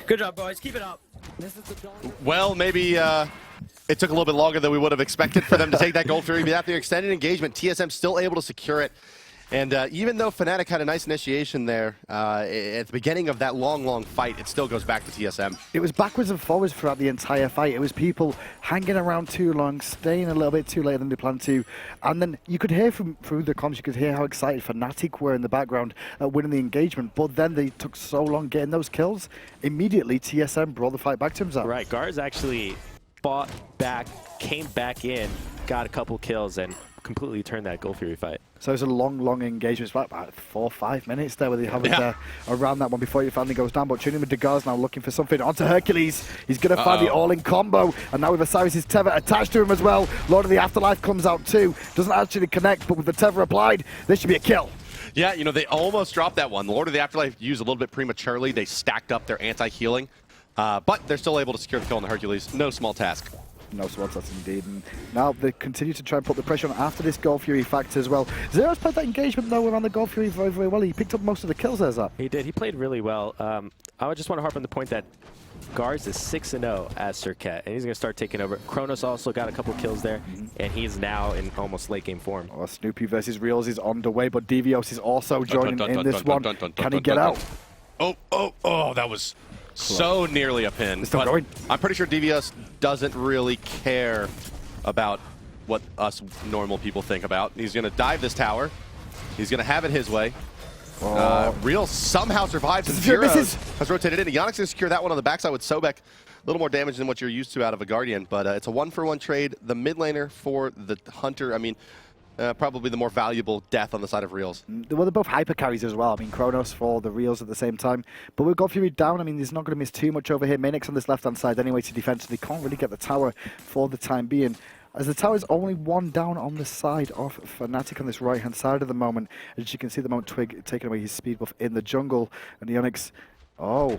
Good job, boys. Keep it up. This is the dawn. Well, maybe it took a little bit longer than we would have expected for them to take that gold fury, but after extended engagement, TSM still able to secure it. And even though Fnatic had a nice initiation there at the beginning of that long fight, it still goes back to TSM. It was backwards and forwards throughout the entire fight. It was people hanging around too long, staying a little bit too late than they planned to. And then you could hear through the comms, you could hear how excited Fnatic were in the background at winning the engagement. But then they took so long getting those kills. Immediately, TSM brought the fight back to himself. Right, Guards actually fought back, came back in, got a couple kills, and completely turned that Gold Fury fight. So it's a long engagement. It's about 4 or 5 minutes there where they have it Yeah. around that one before it finally goes down. But tuning with Degar's now looking for something onto Hercules. He's going to find the all-in combo. And now with Osiris' tether attached to him as well. Lord of the Afterlife comes out too. Doesn't actually connect, but with the tether applied, this should be a kill. Yeah, you know, they almost dropped that one. Lord of the Afterlife used a little bit prematurely. They stacked up their anti-healing, but they're still able to secure the kill on the Hercules. No small task. No swords, that's indeed. And now they continue to try and put the pressure on after this Gold Fury factor as well. Zero's played that engagement though around the Gold Fury very, very well. He picked up most of the kills there, Zap. He did. He played really well. I would just want to harp on the point that Garz is 6-0 as Serqet, and he's going to start taking over. Chronos also got a couple kills there, and he's now in almost late game form. Oh, Snoopy versus Reels is on the way, but Devios is also joining in this one. Can he get out? Oh, that was so nearly a pin. Still going. I'm pretty sure Devios doesn't really care about what us normal people think about. He's going to dive this tower. He's going to have it his way. Real somehow survives, and Zeros has rotated in. Yannick's going to secure that one on the backside with Sobek. A little more damage than what you're used to out of a Guardian, but it's a 1-for-1 trade. The mid laner for the Hunter, I mean, probably the more valuable death on the side of Reels. Well, they're both hyper carries as well. I mean, Chronos for the Reels at the same time. But with God Fury down, I mean, he's not going to miss too much over here. Mainix on this left-hand side anyway to defend, so they can't really get the tower for the time being. As the tower is only one down on the side of Fnatic on this right-hand side at the moment. As you can see, the moment Twig taking away his speed buff in the jungle. And the Onyx, the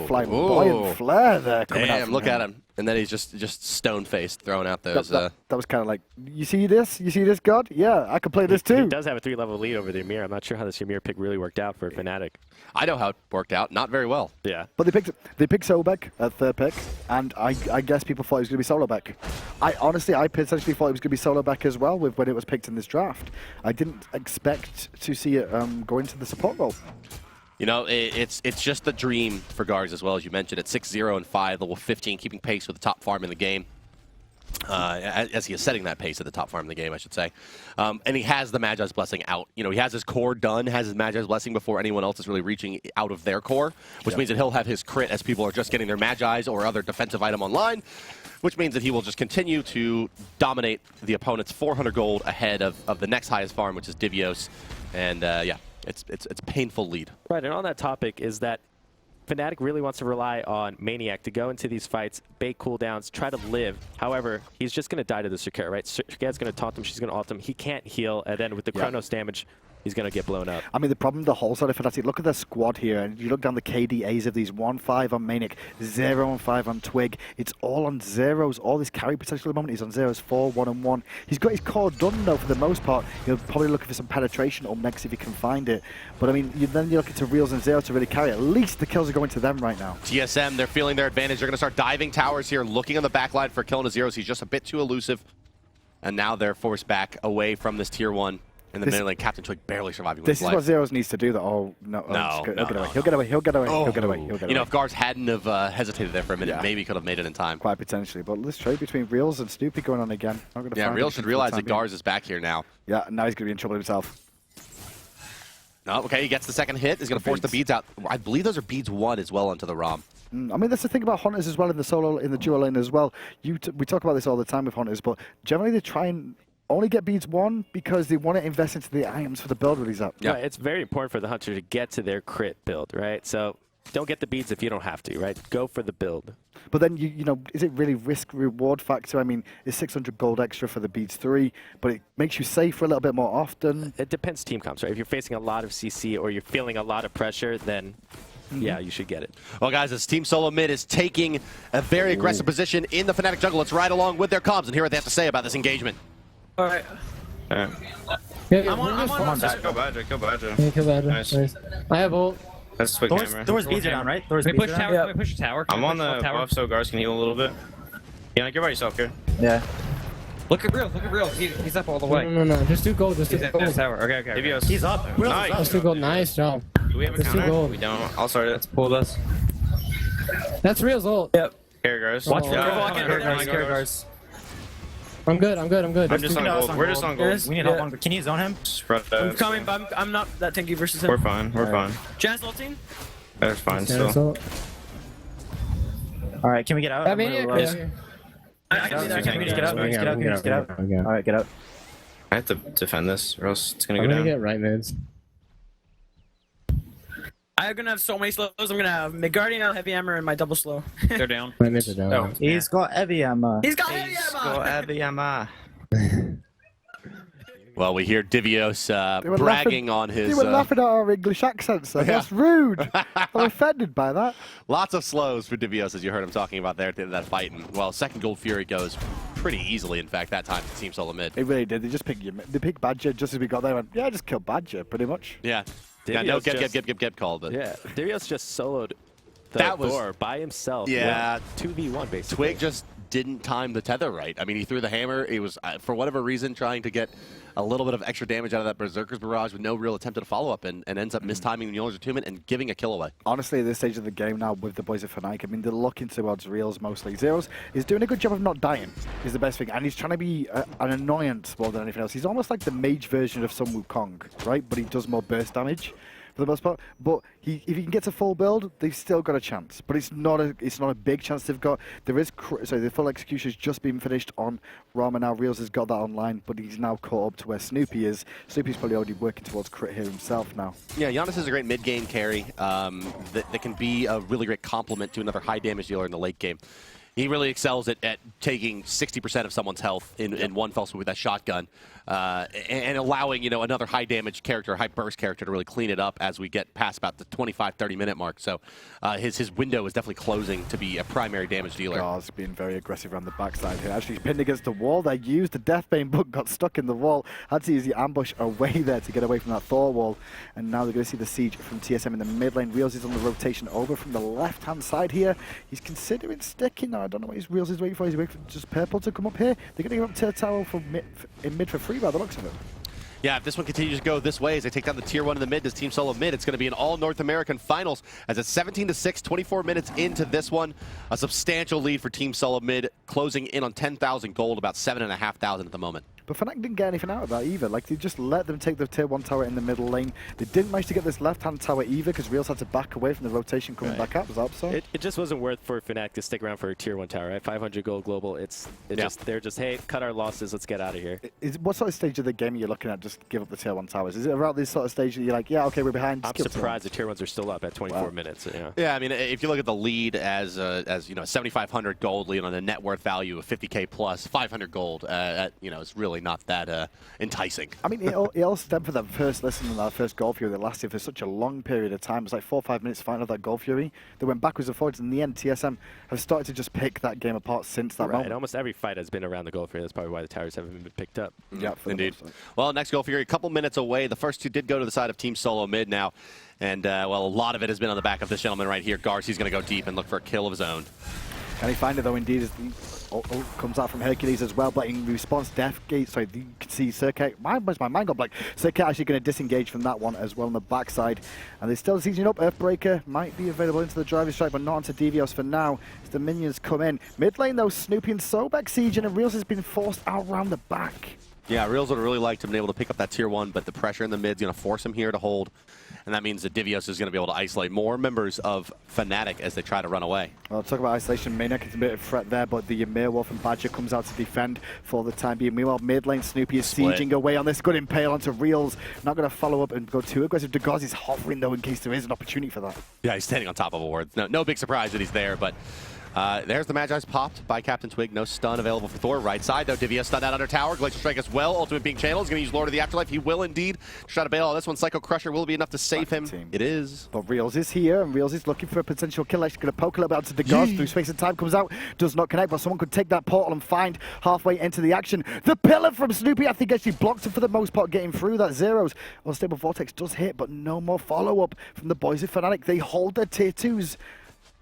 flamboyant flare there coming out. Damn, look at him. And then he's just stone-faced throwing out those... That was kind of like, you see this? You see this, God? Yeah, I can play this too. He does have a 3-level lead over the Ymir. I'm not sure how this Ymir pick really worked out for Fnatic. I know how it worked out. Not very well. Yeah. But they picked Sobek at third pick, and I guess people thought it was going to be SoloBek. I potentially thought it was going to be SoloBek as well when it was picked in this draft. I didn't expect to see it go into the support role. You know, it's just the dream for Garz as well, as you mentioned. At 6-0 and 5, level 15, keeping pace with the top farm in the game. As he is setting that pace at the top farm in the game, I should say. And he has the Magi's Blessing out. You know, he has his core done, has his Magi's Blessing before anyone else is really reaching out of their core, which means that he'll have his crit as people are just getting their Magi's or other defensive item online, which means that he will just continue to dominate the opponent's 400 gold ahead of the next highest farm, which is Devios. And yeah. It's a painful lead. Right, and on that topic is that Fnatic really wants to rely on Maniac to go into these fights, bait cooldowns, try to live. However, he's just going to die to the Serqet, right? Serqet's going to taunt him, she's going to ult him. He can't heal, and then with the Chronos damage, he's going to get blown up. I mean, the problem, the whole side of Fnatic, look at their squad here, and you look down the KDAs of these, 1-5 on Maniac, 0-5 on Twig. It's all on zeros. All this carry potential at the moment is on zeros, 4-1-1. He's got his core done, though, for the most part. He'll probably looking for some penetration up next if he can find it. But, I mean, then you're looking to Reels and Zero to really carry. At least the kills are going to them right now. TSM, they're feeling their advantage. They're going to start diving towers here, looking on the backline for killing the Zeros. He's just a bit too elusive. And now they're forced back away from this tier 1. In the middle lane, Captain Twig barely surviving with his life. This is what Zeros needs to do, though. Oh, no. He'll get away. He'll get away. He'll get away. He'll get away. You know, if Garz hadn't have hesitated there for a minute, maybe he could have made it in time. Quite potentially. But this trade between Reels and Snoopy going on again. Yeah, Reels should realize that Garz is back here now. Yeah, now he's going to be in trouble himself. No, okay, he gets the second hit. He's going to force the beads out. I believe those are beads 1 as well onto the Rom. I mean, that's the thing about Hunters as well in the duo lane as well. We talk about this all the time with Hunters, but generally they try and only get beads 1 because they want to invest into the items for the build release up. Yeah, it's very important for the Hunter to get to their crit build, right? So don't get the beads if you don't have to, right? Go for the build. But then, you know, is it really risk-reward factor? I mean, it's 600 gold extra for the beads 3, but it makes you safe a little bit more often. It depends team comps, right? If you're facing a lot of CC or you're feeling a lot of pressure, then yeah, you should get it. Well, guys, this Team SoloMid is taking a very aggressive position in the Fnatic jungle. Let's ride along with their comms and hear what they have to say about this engagement. All right. Yeah, I'm on back. Kill Badger, kill Badger. Yeah, kill Badger. Nice. I have ult. That's quick hammer. Thor's beads are down, right? Thor's We beads push are down? tower. We push tower. I'm on the buff so Garz can heal a little bit. Yeah, like, you're by yourself here. Yeah. Look at Real. Look at Real. He's up all the way. No. Just do gold. Just do He's at gold. tower. Okay. Devios. He's up. Real's Nice. up. Just do gold. Nice job. Do we have a Let's do counter? gold. We don't. I'll start it. Let's Pull this. That's Real's ult. Yep. Carry Garz. Watch Careful, I can't hurt Garz. Carry Garz. I'm good. I'm Just just do on gold. We're just on gold. We need help on. Can you zone him? Spread I'm coming, but I'm not that tanky versus him. We're fine. We're fine. Janus ulting. That's fine Janus still. ult. All right, can we get out? I mean, yeah, I can see that. Can we just get out? Can we just get out? Can we just get out? Okay. All right, get out. I have to defend this, or else it's gonna I'm go gonna down. get right mids. I'm gonna have so many slows. I'm gonna have mid guardian, heavy hammer, and my double slow. They're down. Right mids are down. Oh. He's got heavy ammo. He's got heavy hammer. Go heavy hammer. Well, we hear Divios bragging on his... They were laughing at our English accents, so that's rude. I'm offended by that. Lots of slows for Divios, as you heard him talking about there at the end of that fight. And, well, second Gold Fury goes pretty easily, in fact, that time to Team SoloMid. It really did. They just picked they picked Badger just as we got there and went, yeah, just kill Badger, pretty much. Yeah. Yeah, no get called. But yeah, Divios just soloed Thor by himself. Yeah. 2v1, basically. Twig just didn't time the tether right. I mean, he threw the hammer. It was, for whatever reason, trying to get a little bit of extra damage out of that Berserker's Barrage with no real attempt at a follow-up, and ends up mistiming Mjolnir's attunement and giving a kill away. Honestly, at this stage of the game now with the boys of Fnatic, I mean, they're looking towards Reels mostly. Zeros is doing a good job of not dying, is the best thing, and he's trying to be an annoyance more than anything else. He's almost like the mage version of Sun Wukong, right? But he does more burst damage for the most part. But if he can get to full build, they've still got a chance. But it's not a big chance they've got. The full execution's just been finished on Rama now. Reels has got that online, but he's now caught up to where Snoopy is. Snoopy's probably already working towards crit here himself now. Yeah, Janus is a great mid-game carry that can be a really great complement to another high damage dealer in the late game. He really excels at taking 60% of someone's health in one fell swoop with that shotgun, and allowing another high damage character, high burst character to really clean it up as we get past about the 25-30 minute mark. So his window is definitely closing to be a primary damage dealer. Gar's been very aggressive around the backside here. Actually, he's pinned against the wall. They used the Deathbane, but got stuck in the wall. Had to use the ambush away there to get away from that Thor wall. And now they're going to see the siege from TSM in the mid lane. Reels is on the rotation over from the left-hand side here. He's considering sticking. I don't know what Reels is waiting for. He's waiting for just Purple to come up here. They're going to give up Tier Tower in mid for free by the looks of it. Yeah, if this one continues to go this way as they take down the Tier 1 in the mid, this Team SoloMid, it's going to be an all-North American finals as it's 17-6, 24 minutes into this one. A substantial lead for Team SoloMid, closing in on 10,000 gold, about 7,500 at the moment. But Fnatic didn't get anything out of that either. Like, they just let them take the Tier 1 tower in the middle lane. They didn't manage to get this left-hand tower either because Reels had to back away from the rotation coming back up. Was that so? It just wasn't worth for Fnatic to stick around for a Tier 1 tower, right? 500 gold global. They're just, hey, cut our losses, let's get out of here. What sort of stage of the game are you looking at just give up the Tier 1 towers? Is it around this sort of stage that you're like, yeah, okay, we're behind? I'm surprised the Tier 1s are still up at 24 minutes. Yeah, I mean, if you look at the lead as 7,500 gold lead on a net worth value of 50K plus, 500 gold, it's really not that enticing. I mean, it all stemmed from that first lesson and that first Gold Fury that lasted for such a long period of time. It was like 4 or 5 minutes to find out that Gold Fury. They went backwards and forwards. In the end, TSM have started to just pick that game apart since that moment. And almost every fight has been around the Gold Fury. That's probably why the towers haven't been picked up. Yeah, indeed. Well, next Gold Fury, a couple minutes away. The first two did go to the side of Team SoloMid now. And, well, a lot of it has been on the back of this gentleman right here. Garci's going to go deep and look for a kill of his own. Can he find it, though, indeed, as the comes out from Hercules as well, but in response, you can see Serqet. My mind got blank. Serqet actually going to disengage from that one as well on the backside. And they're still sieging up. Earthbreaker might be available into the driving strike, but not onto Divios for now, as the minions come in. Mid lane, though, Snoopy and Sobek sieging, and Reels has been forced out around the back. Yeah, Reels would have really liked to have been able to pick up that Tier 1, but the pressure in the mid's going to force him here to hold. And that means that Divios is going to be able to isolate more members of Fnatic as they try to run away. Well, talk about isolation. Maniac is a bit of a threat there, but the Ymir Wolf and Badger comes out to defend for the time being. Meanwhile, mid lane, Snoopy is sieging away on this. Good impale onto Reels. Not going to follow up and go too aggressive. Degaz is hovering, though, in case there is an opportunity for that. Yeah, he's standing on top of a ward. No big surprise that he's there, but... there's the Magi's popped by Captain Twig. No stun available for Thor. Right side, though. Divios stunned out under tower. Glacial Strike as well. Ultimate being channeled. He's going to use Lord of the Afterlife. He will indeed try to bail all this one. Psycho Crusher will be enough to save him. It is. But Reels is here, and Reels is looking for a potential kill. Actually going to poke a little bit out to Degaz. Through space and time comes out. Does not connect, but someone could take that portal and find halfway into the action. The pillar from Snoopy, I think, actually blocked him for the most part, getting through that Zeros. Well, Stable Vortex does hit, but no more follow-up from the boys of Fnatic. They hold their Tier 2s.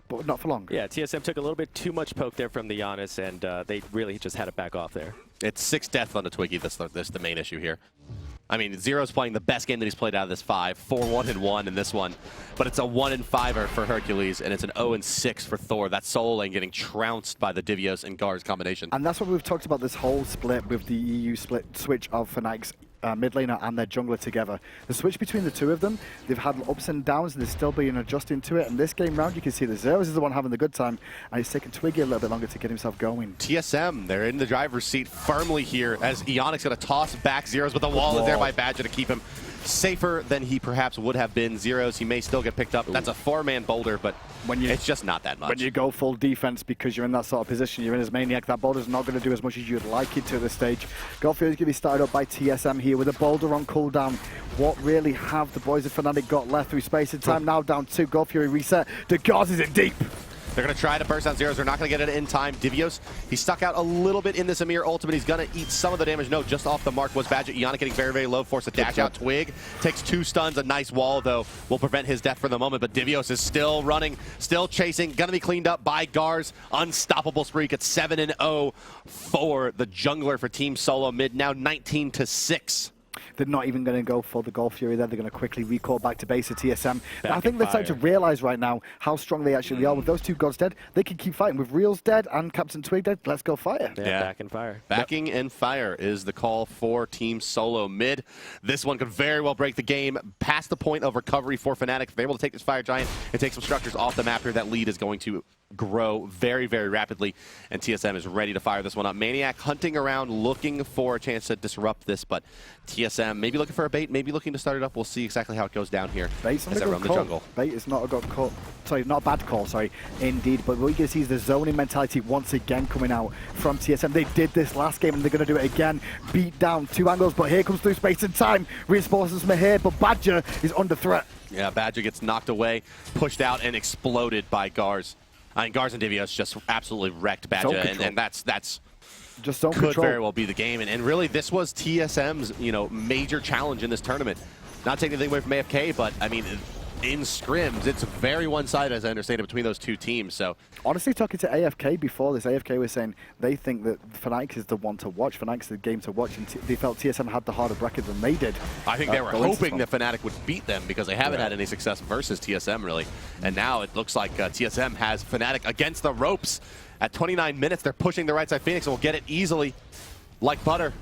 But not for long. Yeah, TSM took a little bit too much poke there from the Janus, and they really just had to back off there. It's 6 deaths on the Twiggy. That's the main issue here. I mean, Zero's playing the best game that he's played out of this 5. 4-1-1 in this one. But it's a 1-5er for Hercules, and it's an 0-6 for Thor. That solo lane getting trounced by the Divios and Gar's combination. And that's what we've talked about this whole split with the EU split switch of Fnatic's mid laner and their jungler together. The switch between the two of them, they've had ups and downs, and they're still being adjusting to it. And this game round, you can see that Zeros is the one having the good time, and he's taking Twiggy a little bit longer to get himself going. TSM, they're in the driver's seat firmly here as Ionic's going to toss back Zeros, but the wall is there by Badger to keep him safer than he perhaps would have been. Zeros, he may still get picked up. That's a 4-man boulder, but it's just not that much. When you go full defense because you're in that sort of position, you're in as Maniac, that boulder's not going to do as much as you'd like it to at this stage. Gold Fury is going to be started up by TSM here with a boulder on cooldown. What really have the boys of Fnatic got left through space and time? Now down 2, Gold Fury reset. The Gauze is in deep. They're going to try to burst out Zeros. They're not going to get it in time. Divios, he stuck out a little bit in this Ymir ultimate. He's going to eat some of the damage. No, just off the mark was Badger. Ionic getting very, very low. Force a dash out. Twig takes 2 stuns. A nice wall, though, will prevent his death for the moment. But Divios is still running, still chasing. Going to be cleaned up by Gar's unstoppable streak at 7-0 for the jungler for Team SoloMid. Now 19-6. They're not even going to go for the Gold Fury there. They're going to quickly recall back to base of TSM. I think they're starting to realize right now how strong they actually are. With those 2 gods dead, they can keep fighting. With Reels dead and Captain Twig dead, let's go fire. Yeah, back and fire. Backing and fire is the call for Team SoloMid. This one could very well break the game past the point of recovery for Fnatic. If they're able to take this Fire Giant and take some structures off the map here, that lead is going to grow very, very rapidly, and TSM is ready to fire this one up. Maniac hunting around, looking for a chance to disrupt this, but TSM maybe looking for a bait, maybe looking to start it up. We'll see exactly how it goes down here Bait's as they run the jungle. Bait is not a good call. Sorry, not a bad call, sorry, indeed. But what you can see is the zoning mentality once again coming out from TSM. They did this last game and they're going to do it again. Beat down 2 angles, but here comes through space and time. Reinforcements from here, but Badger is under threat. Yeah, Badger gets knocked away, pushed out, and exploded by Gars. I mean, Gars and Divios just absolutely wrecked Badger, and that's just don't could very well be the game. And really, this was TSM's major challenge in this tournament. Not taking anything away from AFK, but I mean, in scrims, it's very one-sided, as I understand it, between those 2 teams. So honestly, talking to AFK before this, AFK was saying they think that Fnatic is the one to watch. Fnatic's the game to watch, and they felt TSM had the harder bracket than they did. I think they were hoping that Fnatic would beat them because they haven't had any success versus TSM, really. And now it looks like TSM has Fnatic against the ropes. At 29 minutes, they're pushing the right side Phoenix and will get it easily, like butter.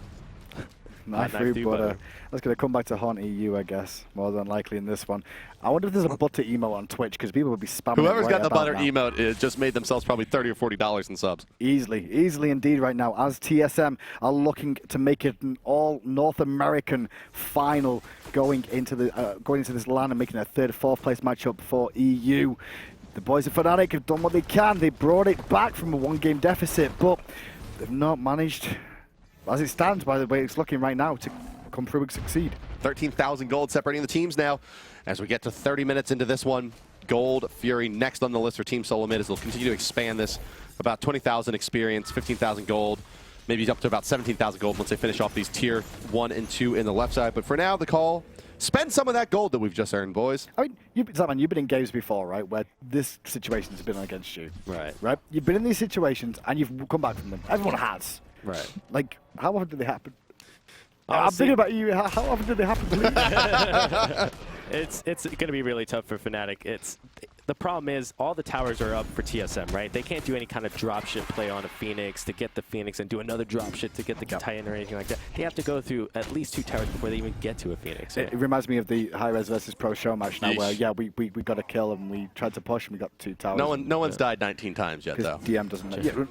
Knife through butter. That's going to come back to haunt EU, I guess, more than likely in this one. I wonder if there's a butter emote on Twitch, because people will be spamming Whoever's right got the butter now. emote just made themselves probably $30 or $40 in subs. Easily indeed right now, as TSM are looking to make it an all North American final going into this LAN and making a 3rd, 4th place matchup for EU. The boys of Fnatic have done what they can. They brought it back from a 1-game deficit, but they've not managed, as it stands, by the way it's looking right now, to come through and succeed. 13,000 gold separating the teams now. As we get to 30 minutes into this one, Gold Fury next on the list for Team SoloMid as they'll continue to expand this. About 20,000 experience, 15,000 gold, maybe up to about 17,000 gold once they finish off these tier 1 and 2 in the left side. But for now, the call, spend some of that gold that we've just earned, boys. I mean, Zaman, you've been in games before, right, where this situation's been against you. Right. You've been in these situations and you've come back from them. Everyone has. Right. Like, how often do they happen? I'm thinking about you. How often do they happen to you? It's going to be really tough for Fnatic. The problem is all the towers are up for TSM, right? They can't do any kind of dropship play on a Phoenix to get the Phoenix and do another dropship to get the Titan or anything like that. They have to go through at least 2 towers before they even get to a Phoenix. It reminds me of the hi-rez versus pro show match now, where we got a kill and we tried to push and we got 2 towers. No one's died 19 times yet, though. DM doesn't know. Yeah,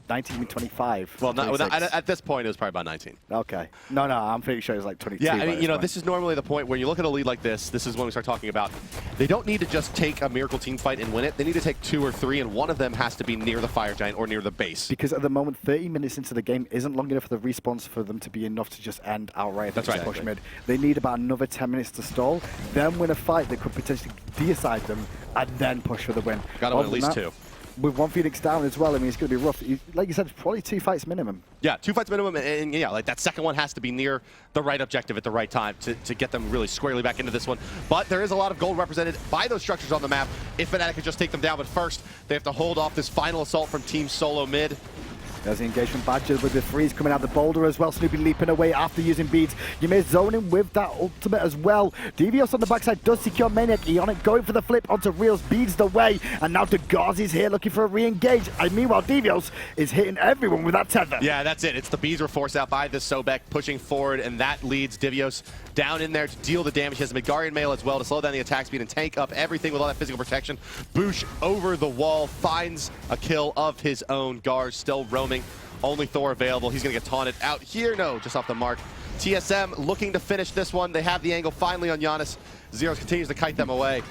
19, 25. Well, at this point, it was probably about 19. Okay. No, I'm pretty sure it's like 22. Yeah, I mean, this is normally the point where you look at a lead like this. This is when we start talking about they don't need to just take a miracle team fight and win it. They need to take 2 or 3, and one of them has to be near the Fire Giant or near the base. Because at the moment, 30 minutes into the game isn't long enough for the respawns for them to be enough to just end outright. That's right. Push mid. They need about another 10 minutes to stall, then win a fight that could potentially deicide them, and then push for the win. Got to win at least 2. With 1 Phoenix down as well, I mean, it's going to be rough. Like you said, probably 2 fights minimum. Yeah, 2 fights minimum, and yeah, like that second one has to be near the right objective at the right time to get them really squarely back into this one. But there is a lot of gold represented by those structures on the map if Fnatic could just take them down. But first, they have to hold off this final assault from Team SoloMid. There's the engagement Badger with the freeze coming out the boulder as well. Snoopy leaping away after using beads. Ymir zoning with that ultimate as well. Divios on the backside does secure Maniac. Ionic going for the flip onto Reels, beads the way. And now Dagaz is here looking for a re-engage. And meanwhile, Divios is hitting everyone with that tether. Yeah, that's it. It's the bees were forced out by the Sobek pushing forward, and that leads Divios down in there to deal the damage. He has a Midgarian mail as well to slow down the attack speed and tank up everything with all that physical protection. Boosh over the wall finds a kill of his own. Gar still roaming Only Thor available. He's going to get taunted out here. No, just off the mark. TSM looking to finish this one. They have the angle finally on Janus. Zeros continues to kite them away.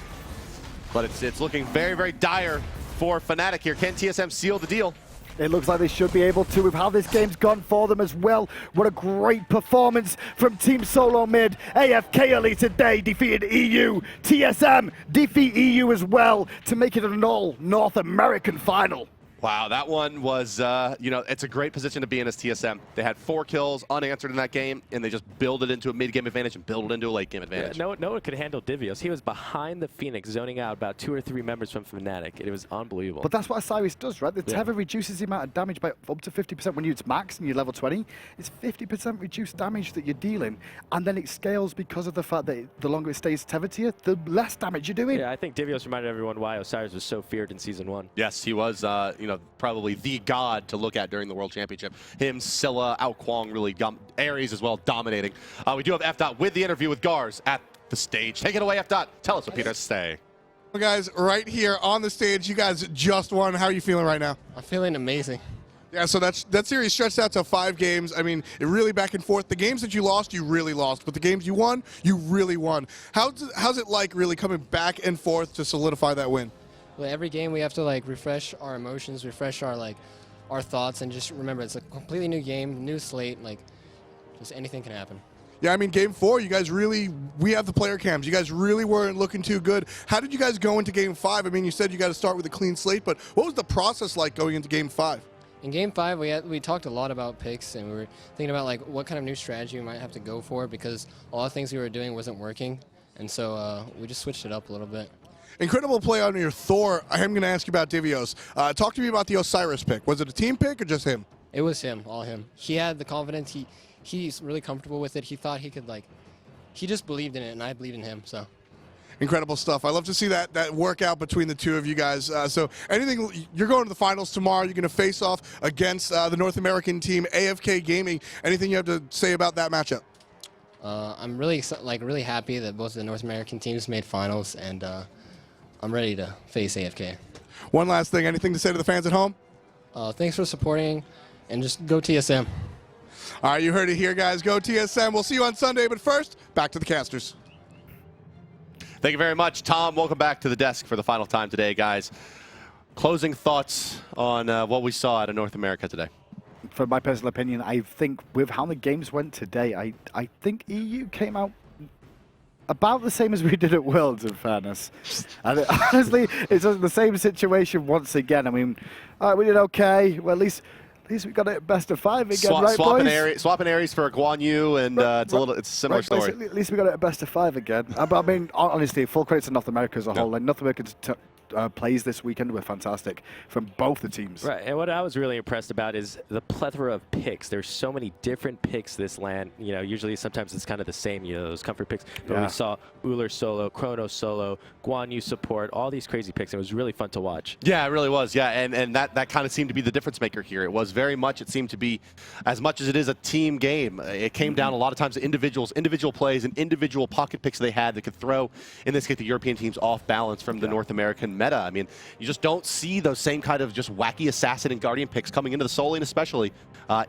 But it's looking very, very dire for Fnatic here. Can TSM seal the deal? It looks like they should be able to with how this game's gone for them as well. What a great performance from Team SoloMid. AFK early today defeated EU. TSM defeat EU as well to make it an all North American final. Wow, that one was, it's a great position to be in as TSM. They had 4 kills unanswered in that game, and they just build it into a mid-game advantage and build it into a late-game advantage. Yeah, no one could handle Divios. He was behind the Phoenix, zoning out about 2 or 3 members from Fnatic. It was unbelievable. But that's what Osiris does, right? The tether reduces the amount of damage by up to 50%. When it's max and you're level 20, it's 50% reduced damage that you're dealing, and then it scales because of the fact that the longer it stays tethered to you, the less damage you're doing. Yeah, I think Divios reminded everyone why Osiris was so feared in Season 1. Yes, he was, probably the god to look at during the World Championship. Him, Scylla, Ao Kwang, really Ares as well, dominating. We do have F. with the interview with Gars at the stage. Take it away, F. Tell us what Peter has to say. Well, guys, right here on the stage, you guys just won. How are you feeling right now? I'm feeling amazing. Yeah, so that series stretched out to 5 games. I mean, it really back and forth. The games that you lost, you really lost. But the games you won, you really won. How's it like really coming back and forth to solidify that win? Well, every game we have to refresh our emotions, refresh our thoughts, and just remember it's a completely new game, new slate. Just anything can happen. Yeah, I mean, Game 4, you guys really, we have the player cams. You guys really weren't looking too good. How did you guys go into Game 5? I mean, you said you got to start with a clean slate, but what was the process like going into Game 5? In Game 5, we talked a lot about picks, and we were thinking about what kind of new strategy we might have to go for because all the things we were doing wasn't working, and so we just switched it up a little bit. Incredible play on your Thor. I'm going to ask you about Divios. Talk to me about the Osiris pick. Was it a team pick or just him? It was him, all him. He had the confidence. He's really comfortable with it. He thought he could he just believed in it, and I believed in him. So. Incredible stuff. I love to see that workout between the two of you guys. So anything, you're going to the finals tomorrow. You're going to face off against the North American team, AFK Gaming. Anything you have to say about that matchup? I'm really really happy that both of the North American teams made finals, and I'm ready to face AFK. One last thing, anything to say to the fans at home? Thanks for supporting, and just go TSM. All right, you heard it here, guys. Go TSM. We'll see you on Sunday, but first, back to the casters. Thank you very much, Tom. Welcome back to the desk for the final time today, guys. Closing thoughts on what we saw out of North America today. For my personal opinion, I think with how the games went today, I think EU came out about the same as we did at Worlds, in fairness. And honestly, it's the same situation once again. I mean, we did okay. Well, at least we got it best of 5 again, right, boys? Swapping Ares for a Guan Yu, and it's a similar story. Boys, at least we got it at best of 5 again. But I mean, honestly, full credit to North America as a whole. North America's plays this weekend were fantastic from both the teams. Right, and what I was really impressed about is the plethora of picks. There's so many different picks this LAN. Usually sometimes it's kind of the same, those comfort picks. But we saw Uller solo, Chronos solo, Guan Yu support, all these crazy picks. It was really fun to watch. Yeah, it really was. Yeah, and that kind of seemed to be the difference maker here. It was very much, it seemed to be, as much as it is a team game, it came down a lot of times to individual plays and individual pocket picks they had that could throw, in this case, the European teams off balance from the North American meta. I mean, you just don't see those same kind of just wacky assassin and guardian picks coming into the solo lane, especially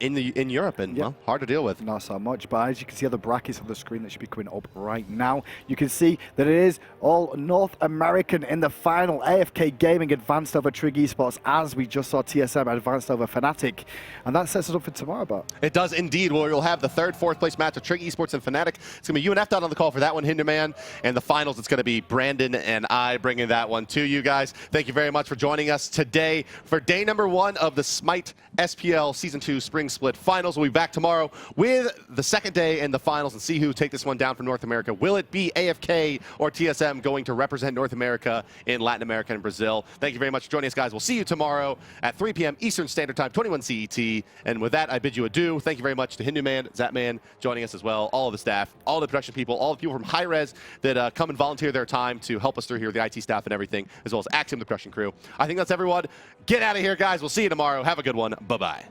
in Europe, and well, hard to deal with. Not so much, but as you can see on the brackets on the screen that should be coming up right now, you can see that it is all North American in the final. AFK Gaming advanced over Trig Esports, as we just saw TSM advanced over Fnatic, and that sets us up for tomorrow, but it does indeed. Where we'll have the 3rd, 4th place match of Trig Esports and Fnatic. It's gonna be you and F on the call for that one, Hinderman, and the finals. It's gonna be Brandon and I bringing that one to you guys. Thank you very much for joining us today for day number 1 of the Smite SPL Season 2 Spring Split Finals. We'll be back tomorrow with the 2nd day in the finals and see who take this one down from North America. Will it be AFK or TSM going to represent North America in Latin America and Brazil? Thank you very much for joining us, guys. We'll see you tomorrow at 3 p.m. Eastern Standard Time, 21 CET. And with that, I bid you adieu. Thank you very much to Hinduman, Zapman joining us as well, all of the staff, all the production people, all the people from hi-rez that come and volunteer their time to help us through here, the IT staff and everything, as well as Axiom, the production crew. I think that's everyone. Get out of here, guys. We'll see you tomorrow. Have a good one. Bye-bye.